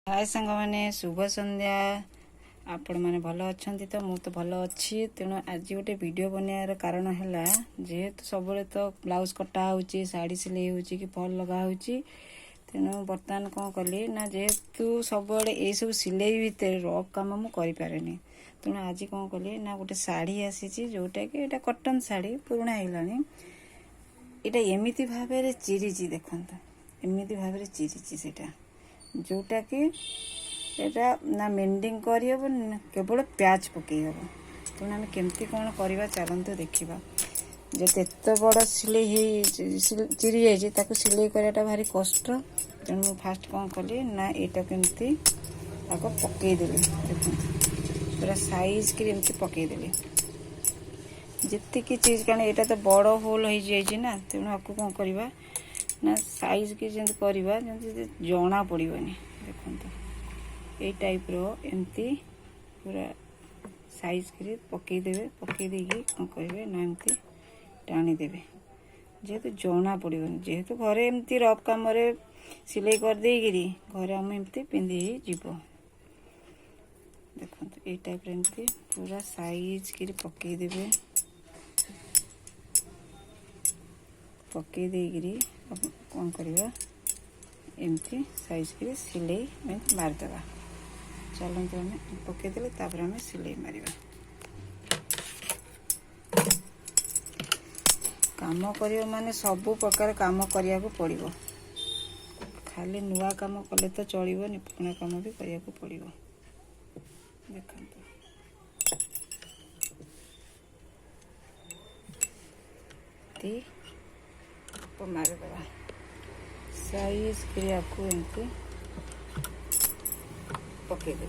हाय सांग मैंने शुभ संध्या आपण मैंने भल अच्छा तो मु तो भल अच्छी तेणु आज गोटे वीडियो बनार कारण है जेहेतु सब तो ब्लाउज कटा हो शाढ़ी सिलाई हो कि फल लगा हो तेणु बर्तमान कौन कली ना जेहेतु सब ये सब सिलाई भितर रफ कम मुझे तेणु आज कौन कली ना गोटे शाढ़ी आसी जोटा कि यहाँ कटन शाढ़ी पुराणा है यहाँ एमती भाव चिरीची देखता एमती भाव चिरीची से जोटा कि एटा ना मेंडिंग करहब केवल प्याच पकई हम तेणु आम केमती कौन करवा चलते देखा जब एत बड़ सिले चिरी जाता सिले कराटा भारी कष्ट तेणु मुझे फास्ट कौन कली ना यहाँ केमती आग पकईदेली देखते पूरा साइज कि पकईदेली जी चीज कारण यहाँ तो बड़ होल हो ना तेणु आपको कौन करवा ना साइज की जमी करवा जना पड़ोनी देखो ये टाइप रो एमती पूरा साइज कर पकईदेवे पकईदे कौन करेंगे ना एमती टाणीदेवे जेहेतु जना पड़ोनी जेहेतु घरे एमती रफ कम सिलाई करदेरी घरे आम एमती पिंधि जीव देखो ये टाइप एमती पूरा साइज कर पकईदेवे पकईदे कौन करवा एमती साइज कर सिलाई मारिदेवा चलते आम पकईदे आम सिलाई मार काम कर माने सबू प्रकार काम करने को पड़ो खाली नुआ काम कले तो चलनी पुराना काम भी करने को पड़ो देखो मारिदेवा साइज कर आपको एमती पकईदे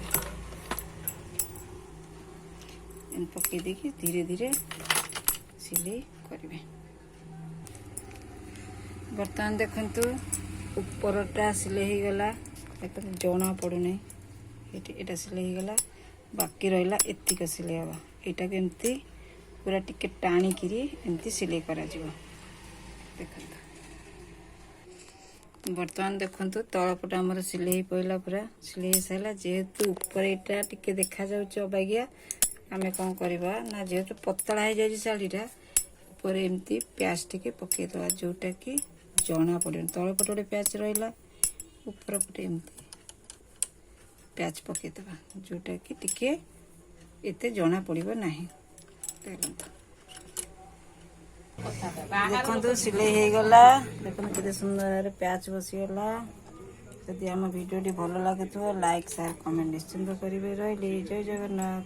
पकईदे धीरे धीरे सिलाई करेंगे बर्तमान देखु उपरटा सिलाई गला जना पड़ूना यहाँ सिलाई गला बाकी रहा एतिक सिलाई हम यहाँ एमती पूरा टिके टाणिकी एमती सिलाई करा देखो बर्तमान देखु तलपट आमर सिलाई पड़ा पूरा सिलाई सारा जेहेतु ऊपर यहाँ टिके देखा अबागिया आम कौन करवा ना जेहेतु पतला हो जाए शाढ़ीटा ऊपर एमती प्याच टिके पकईदे जोटा कि जना पड़े तलपट गोटे प्याच रहा ऊपर पटे एमती प्याच पकईदे जोटा कि टिके एते जना पड़ो ना देखो सिलाई हो गला देखो केते सुंदर प्याच बसीगला जदि आम वीडियो भल लगे लाइक शेयर कमेंट निश्चिंत करेंगे रही जय जगन्नाथ।